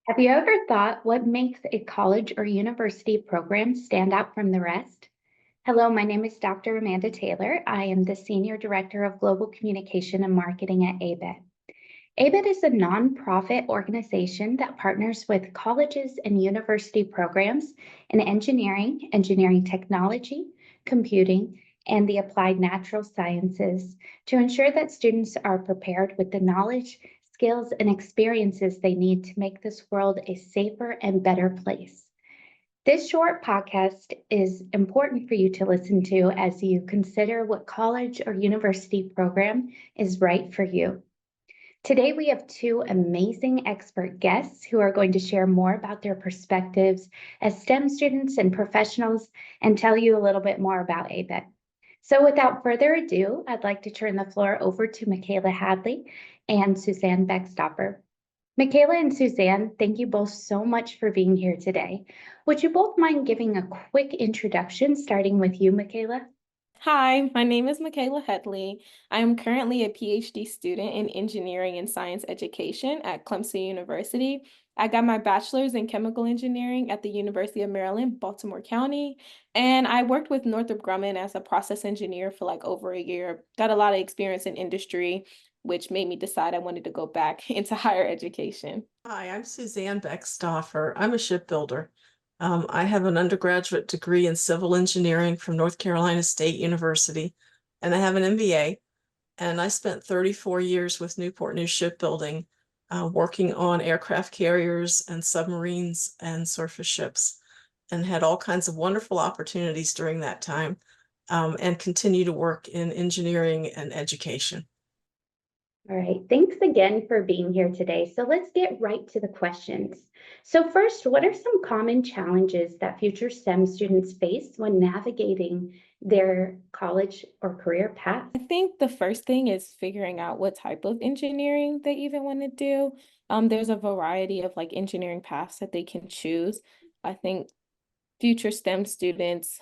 Have you ever thought what makes a college or university program stand out from the rest? Hello, my name is Dr. Amanda Taylor. I am the Senior Director of Global Communication and Marketing at ABET. ABET is a nonprofit organization that partners with colleges and university programs in engineering, engineering technology, computing, and the applied natural sciences to ensure that students are prepared with the knowledge, skills, and experiences they need to make this world a safer and better place. This short podcast is important for you to listen to as you consider what college or university program is right for you. Today, we have two amazing expert guests who are going to share more about their perspectives as STEM students and professionals and tell you a little bit more about ABET. So without further ado, I'd like to turn the floor over to Michaela Hadley and Suzanne Beckstopper. Michaela and Suzanne, thank you both so much for being here today. Would you both mind giving a quick introduction, starting with you, Michaela? Hi, my name is Michaela Headley. I am currently a PhD student in engineering and science education at Clemson University. I got my bachelor's in chemical engineering at the University of Maryland, Baltimore County, and I worked with Northrop Grumman as a process engineer for like over a year. Got a lot of experience in industry, which made me decide I wanted to go back into higher education. Hi, I'm Suzanne Beckstoffer. I'm a shipbuilder. I have an undergraduate degree in civil engineering from North Carolina State University, and I have an MBA. And I spent 34 years with Newport News Shipbuilding, working on aircraft carriers and submarines and surface ships, and had all kinds of wonderful opportunities during that time, and continue to work in engineering and education. All right, thanks again for being here today. So let's get right to the questions. So first, what are some common challenges that future STEM students face when navigating their college or career path? I think the first thing is figuring out what type of engineering they even want to do. There's a variety of like engineering paths that they can choose. I think future STEM students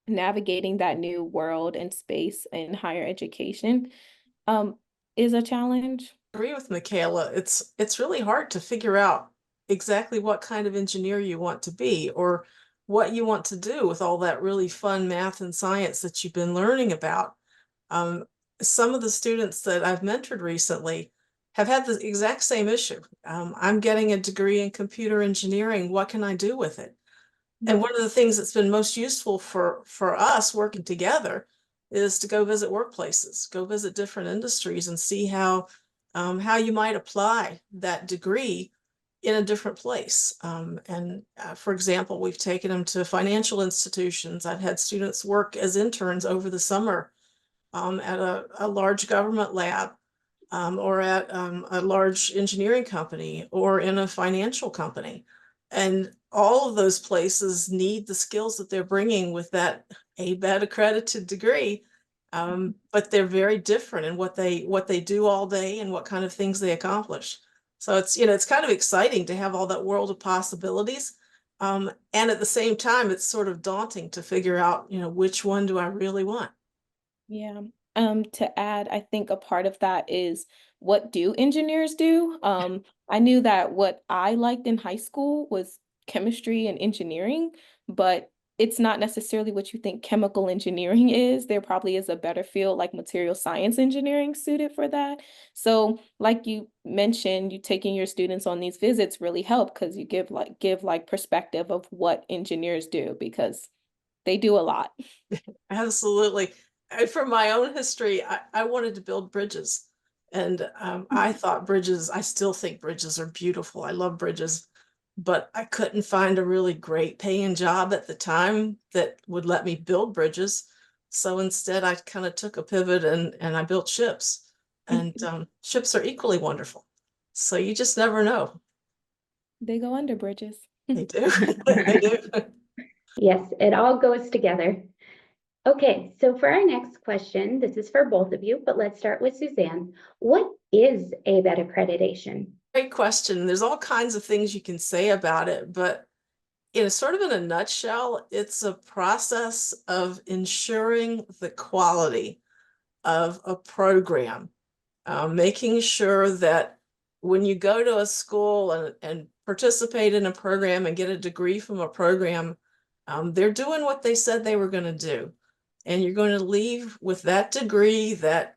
navigating that new world and space in higher education um, is a challenge. I agree with Michaela. It's really hard to figure out exactly what kind of engineer you want to be or what you want to do with all that really fun math and science that you've been learning about. Um, some of the students that I've mentored recently have had the exact same issue. I'm getting a degree in computer engineering. What can I do with it? And one of the things that's been most useful for us working together is to go visit workplaces, go visit different industries and see how you might apply that degree in a different place. For example, we've taken them to financial institutions. I've had students work as interns over the summer at a large government lab, or at a large engineering company or in a financial company. And all of those places need the skills that they're bringing with that ABET-accredited degree. But they're very different in what they do all day and what kind of things they accomplish. So it's kind of exciting to have all that world of possibilities. And at the same time, it's sort of daunting to figure out, which one do I really want? Yeah. To add, I think a part of that is what do engineers do? I knew that what I liked in high school was chemistry and engineering, but it's not necessarily what you think chemical engineering is. There probably is a better field like material science engineering suited for that. So, like you mentioned, you taking your students on these visits really help because you give perspective of what engineers do because they do a lot. Absolutely. From my own history, I wanted to build bridges. And I thought I still think bridges are beautiful. I love bridges, but I couldn't find a really great paying job at the time that would let me build bridges. So instead, I kind of took a pivot and I built ships. And ships are equally wonderful. So you just never know. They go under bridges. They do. They do. Yes, it all goes together. Okay, so for our next question, this is for both of you, but let's start with Suzanne. What is ABET accreditation? Great question. There's all kinds of things you can say about it, but in a nutshell, it's a process of ensuring the quality of a program, making sure that when you go to a school and participate in a program and get a degree from a program, they're doing what they said they were going to do. And you're going to leave with that degree that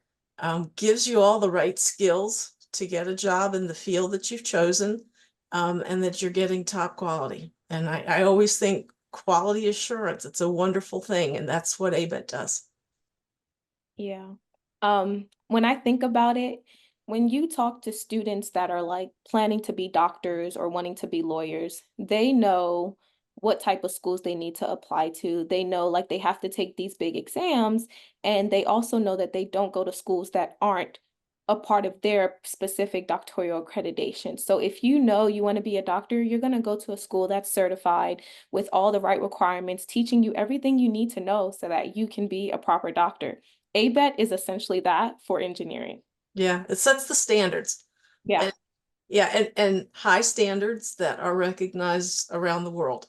gives you all the right skills to get a job in the field that you've chosen, and that you're getting top quality. And I always think quality assurance, it's a wonderful thing, and that's what ABET does. Yeah. When I think about it, when you talk to students that are like planning to be doctors or wanting to be lawyers, they know what type of schools they need to apply to. They know like they have to take these big exams, and they also know that they don't go to schools that aren't a part of their specific doctoral accreditation. So if you know you want to be a doctor, you're going to go to a school that's certified with all the right requirements, teaching you everything you need to know so that you can be a proper doctor. ABET is essentially that for engineering. Yeah, it sets the standards. Yeah. And yeah, and high standards that are recognized around the world.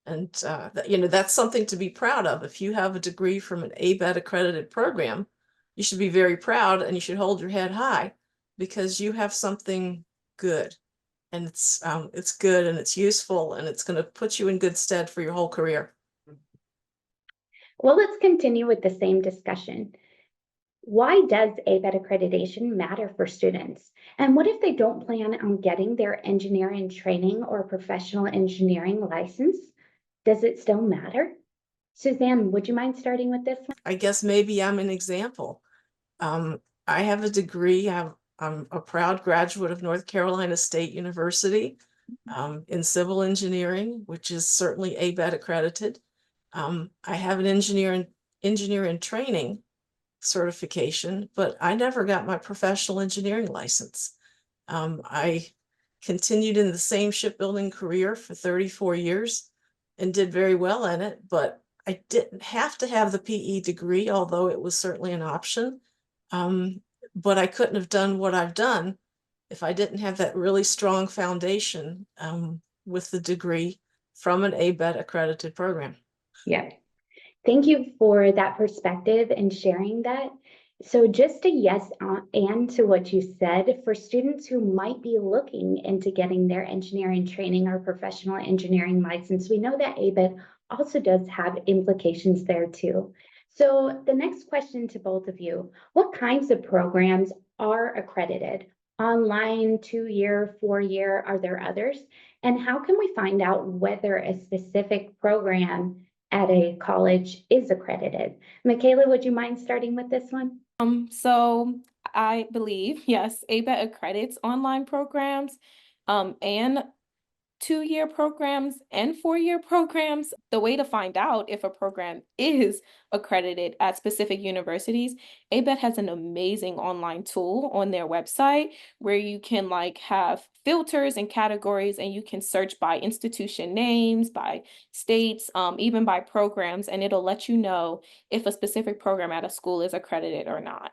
And that's something to be proud of. If you have a degree from an ABET accredited program, you should be very proud, and you should hold your head high, because you have something good, and it's good and it's useful, and it's going to put you in good stead for your whole career. Well, let's continue with the same discussion. Why does ABET accreditation matter for students? And what if they don't plan on getting their engineering training or professional engineering license? Does it still matter? Suzanne, would you mind starting with this one? I guess maybe I'm an example. I have a degree. I'm a proud graduate of North Carolina State University in civil engineering, which is certainly ABET accredited. I have an engineer in training certification, but I never got my professional engineering license. I continued in the same shipbuilding career for 34 years and did very well in it, but I didn't have to have the PE degree, although it was certainly an option. But I couldn't have done what I've done if I didn't have that really strong foundation with the degree from an ABET accredited program. Yeah. Thank you for that perspective and sharing that. So just a yes and to what you said, for students who might be looking into getting their engineering training or professional engineering license, we know that ABET also does have implications there too. So the next question to both of you, what kinds of programs are accredited? Online, 2-year, 4-year, are there others? And how can we find out whether a specific program at a college is accredited? Michaela, would you mind starting with this one? So I believe, yes, ABET accredits online programs, and 2-year programs and 4-year programs. The way to find out if a program is accredited at specific universities, ABET has an amazing online tool on their website where you can like have filters and categories, and you can search by institution names, by states, even by programs, and it'll let you know if a specific program at a school is accredited or not.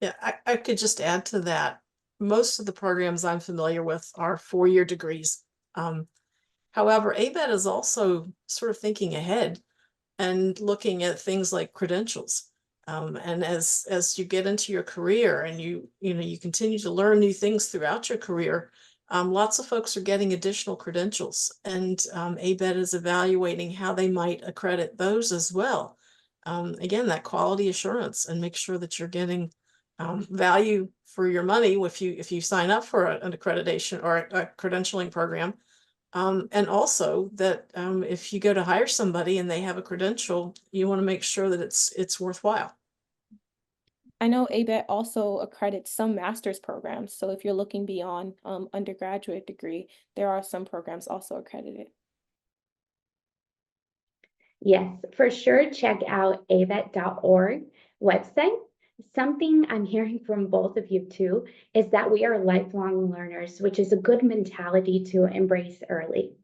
Yeah, I could just add to that. Most of the programs I'm familiar with are 4-year degrees. However, ABET is also sort of thinking ahead and looking at things like credentials. And as you get into your career and you continue to learn new things throughout your career, lots of folks are getting additional credentials, and ABET is evaluating how they might accredit those as well. Again, that quality assurance, and make sure that you're getting value for your money if you sign up for an accreditation or a credentialing program. And also that if you go to hire somebody and they have a credential, you want to make sure that it's worthwhile. I know ABET also accredits some master's programs. So if you're looking beyond undergraduate degree, there are some programs also accredited. Yes, for sure. Check out abet.org website. Something I'm hearing from both of you too is that we are lifelong learners, which is a good mentality to embrace early.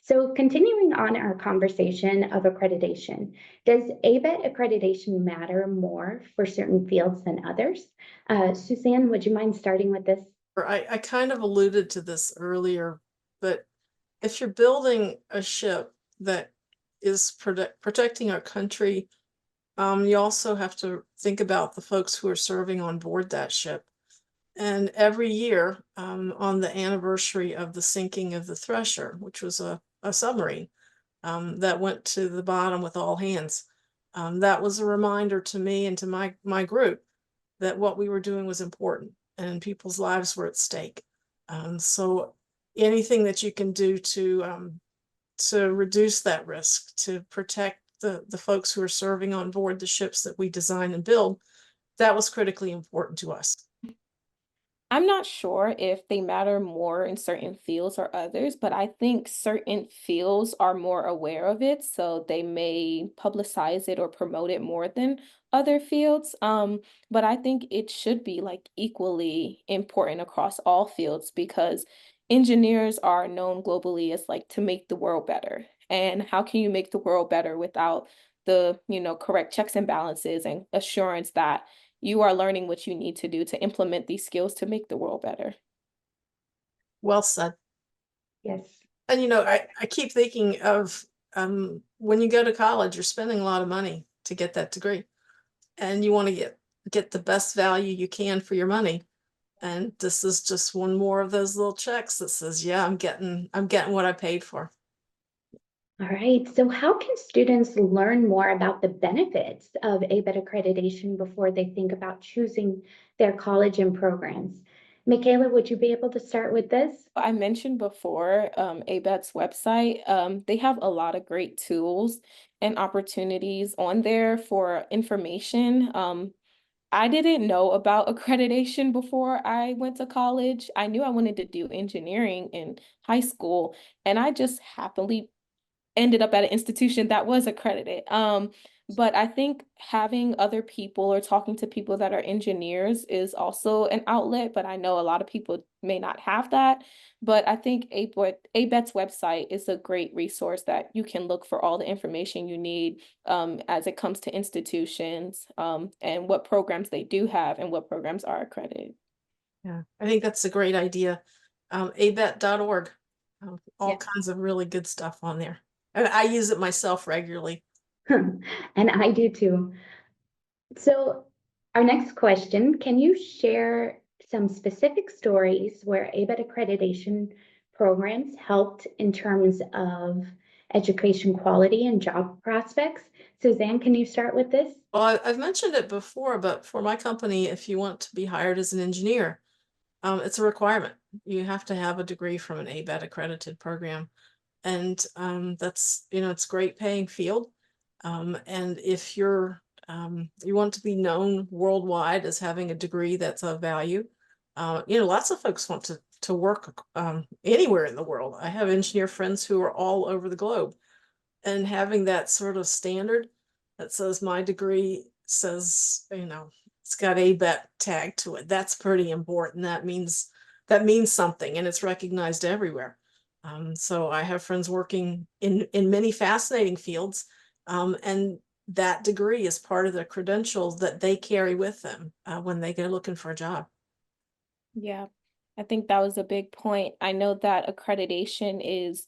So continuing on our conversation of accreditation, does ABET accreditation matter more for certain fields than others? Suzanne, would you mind starting with this? I kind of alluded to this earlier, but if you're building a ship that is protecting our country you also have to think about the folks who are serving on board that ship. And every year, on the anniversary of the sinking of the Thresher, which was a submarine that went to the bottom with all hands, that was a reminder to me and to my group that what we were doing was important and people's lives were at stake. So anything that you can do to reduce that risk, to protect the folks who are serving on board the ships that we design and build, that was critically important to us. I'm not sure if they matter more in certain fields or others, but I think certain fields are more aware of it, so they may publicize it or promote it more than other fields. But I think it should be like equally important across all fields because engineers are known globally as like to make the world better. And how can you make the world better without the, correct checks and balances and assurance that you are learning what you need to do to implement these skills to make the world better. Well said. Yes. And I keep thinking of when you go to college, you're spending a lot of money to get that degree, and you want to get the best value you can for your money. And this is just one more of those little checks that says, yeah, I'm getting what I paid for. All right. So how can students learn more about the benefits of ABET accreditation before they think about choosing their college and programs? Michaela, would you be able to start with this? I mentioned before, ABET's website, they have a lot of great tools and opportunities on there for information. I didn't know about accreditation before I went to college. I knew I wanted to do engineering in high school, and I just happily ended up at an institution that was accredited. But I think having other people or talking to people that are engineers is also an outlet, but I know a lot of people may not have that. But I think ABET's website is a great resource that you can look for all the information you need as it comes to institutions and what programs they do have and what programs are accredited. Yeah, I think that's a great idea. abet.org, all Yeah. kinds of really good stuff on there. And I use it myself regularly. And I do too. So our next question, can you share some specific stories where ABET accreditation programs helped in terms of education quality and job prospects? Suzanne, can you start with this? Well, I've mentioned it before, but for my company, if you want to be hired as an engineer, it's a requirement. You have to have a degree from an ABET accredited program. And that's, it's a great paying field. And if you want to be known worldwide as having a degree that's of value, lots of folks want to work anywhere in the world. I have engineer friends who are all over the globe, and having that sort of standard that says my degree says, it's got ABET tag to it. That's pretty important. That means something, and it's recognized everywhere. So I have friends working in many fascinating fields, and that degree is part of the credentials that they carry with them when they go looking for a job. Yeah, I think that was a big point. I know that accreditation is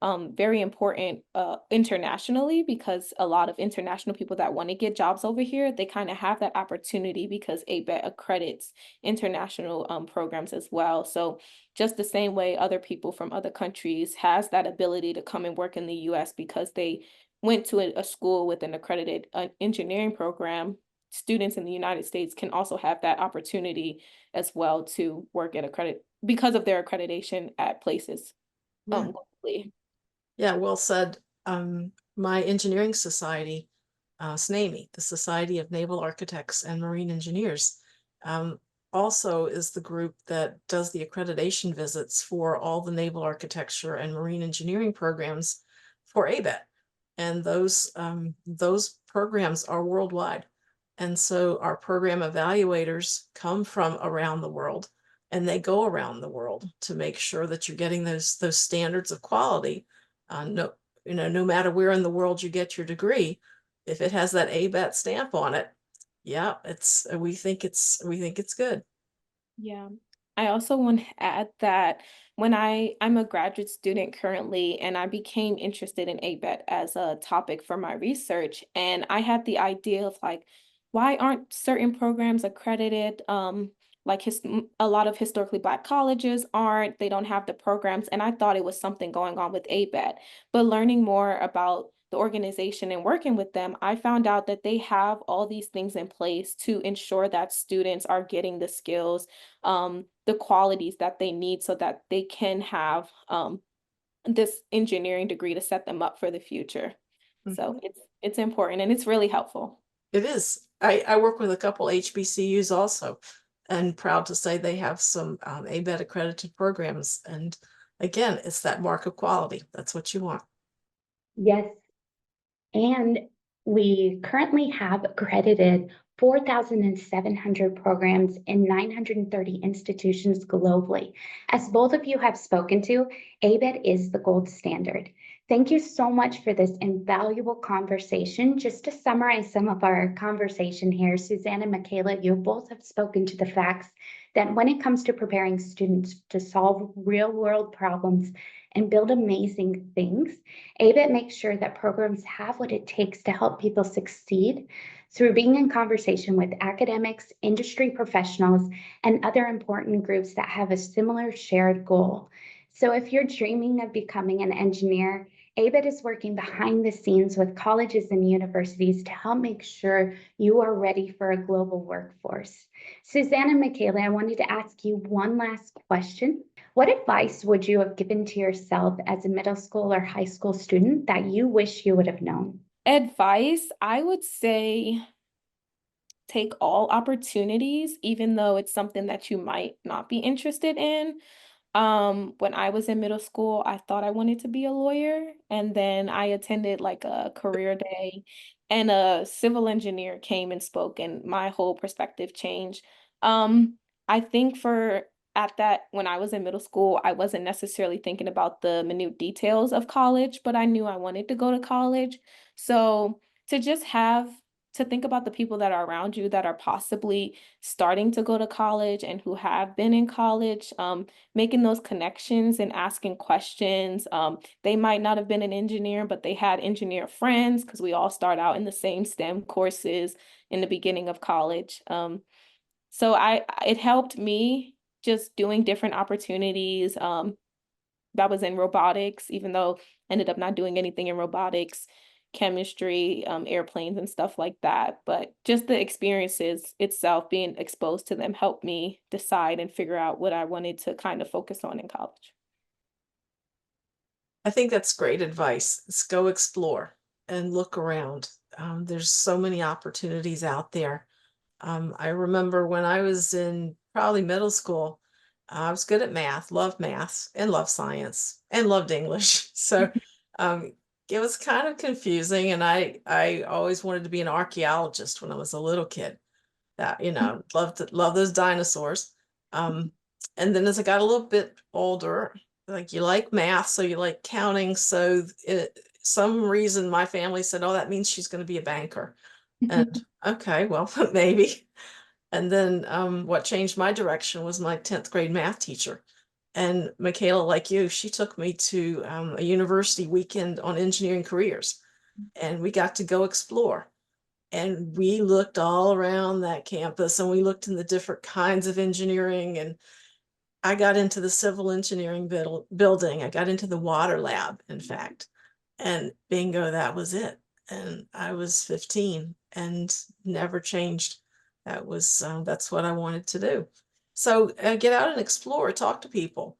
very important internationally because a lot of international people that want to get jobs over here, they kind of have that opportunity because ABET accredits international programs as well. So just the same way other people from other countries has that ability to come and work in the US because they went to a school with an accredited engineering program, students in the United States can also have that opportunity as well to work at accredit because of their accreditation at places Yeah. globally. Yeah, well said. My engineering society, SNAME, the Society of Naval Architects and Marine Engineers, also is the group that does the accreditation visits for all the naval architecture and marine engineering programs for ABET. And those programs are worldwide. And so our program evaluators come from around the world, and they go around the world to make sure that you're getting those standards of quality. No matter where in the world you get your degree, if it has that ABET stamp on it, yeah, we think it's good. Yeah. I also want to add that when I'm a graduate student currently, and I became interested in ABET as a topic for my research, and I had the idea of like, why aren't certain programs accredited? Like a lot of historically Black colleges aren't, they don't have the programs, and I thought it was something going on with ABET. But learning more about the organization and working with them, I found out that they have all these things in place to ensure that students are getting the skills, the qualities that they need so that they can have this engineering degree to set them up for the future. So Mhm. it's important and it's really helpful. It is. I work with a couple HBCUs also, and proud to say they have some ABET accredited programs. And again, it's that mark of quality. That's what you want. Yes, and we currently have accredited 4,700 programs in 930 institutions globally. As both of you have spoken to, ABET is the gold standard. Thank you so much for this invaluable conversation. Just to summarize some of our conversation here, Suzanne and Michaela, you both have spoken to the facts that when it comes to preparing students to solve real world problems and build amazing things, ABET makes sure that programs have what it takes to help people succeed through being in conversation with academics, industry professionals, and other important groups that have a similar shared goal. So if you're dreaming of becoming an engineer, ABET is working behind the scenes with colleges and universities to help make sure you are ready for a global workforce. Suzanne and Michaela, I wanted to ask you one last question. What advice would you have given to yourself as a middle school or high school student that you wish you would have known? Advice, I would say take all opportunities, even though it's something that you might not be interested in. When I was in middle school, I thought I wanted to be a lawyer, and then I attended like a career day, and a civil engineer came and spoke, and my whole perspective changed. I think for at that when I was in middle school, I wasn't necessarily thinking about the minute details of college, but I knew I wanted to go to college. So to just have to think about the people that are around you that are possibly starting to go to college and who have been in college, making those connections and asking questions. They might not have been an engineer, but they had engineer friends because we all start out in the same STEM courses in the beginning of college. So it helped me just doing different opportunities. That was in robotics, even though I ended up not doing anything in robotics, chemistry, airplanes and stuff like that. But just the experiences itself, being exposed to them, helped me decide and figure out what I wanted to kind of focus on in college. I think that's great advice. Let's go explore and look around. There's so many opportunities out there. I remember when I was in probably middle school, I was good at math, and loved science, and loved English. So um, it was kind of confusing. And I always wanted to be an archaeologist when I was a little kid. That, love those dinosaurs. Um, and then as I got a little bit older, like you like math, so you like counting. So some reason my family said, "Oh, that means she's going to be a banker." And okay, well, maybe. And then what changed my direction was my 10th grade math teacher. And Michaela, like you, she took me to a university weekend on engineering careers. And we got to go explore. And we looked all around that campus, and we looked in the different kinds of engineering. And I got into the civil engineering building. I got into the water lab, in fact. And bingo, that was it. And I was 15 and never changed. That's what I wanted to do. So get out and explore, talk to people.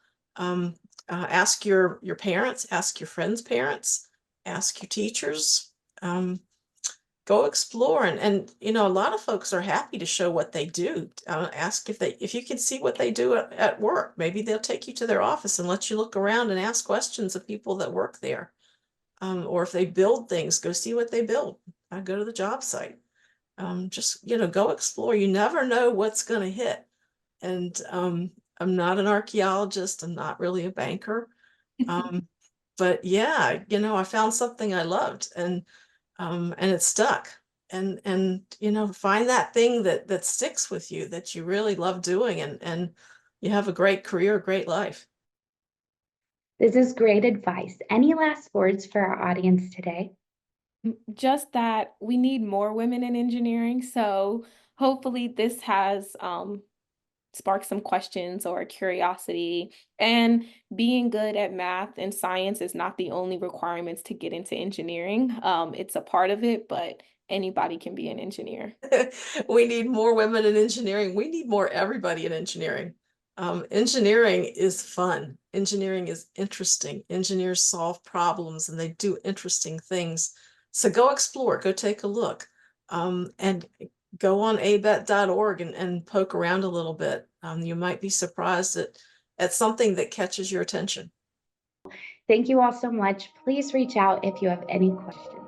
Ask your parents, ask your friends' parents, ask your teachers. Go explore, and a lot of folks are happy to show what they do. Ask if you can see what they do at work. Maybe they'll take you to their office and let you look around and ask questions of people that work there. Or if they build things, go see what they build. Go to the job site. Just go explore. You never know what's going to hit. And I'm not an archaeologist. I'm not really a banker. But yeah, I found something I loved, and it stuck. And find that thing that sticks with you, that you really love doing, and you have a great career, a great life. This is great advice. Any last words for our audience today? Just that we need more women in engineering. So hopefully this has sparked some questions or curiosity. And being good at math and science is not the only requirements to get into engineering. It's a part of it, but anybody can be an engineer. We need more women in engineering. We need more everybody in engineering. Engineering is fun. Engineering is interesting. Engineers solve problems and they do interesting things. So go explore, go take a look, and go on abet.org and poke around a little bit. You might be surprised at something that catches your attention. Thank you all so much. Please reach out if you have any questions.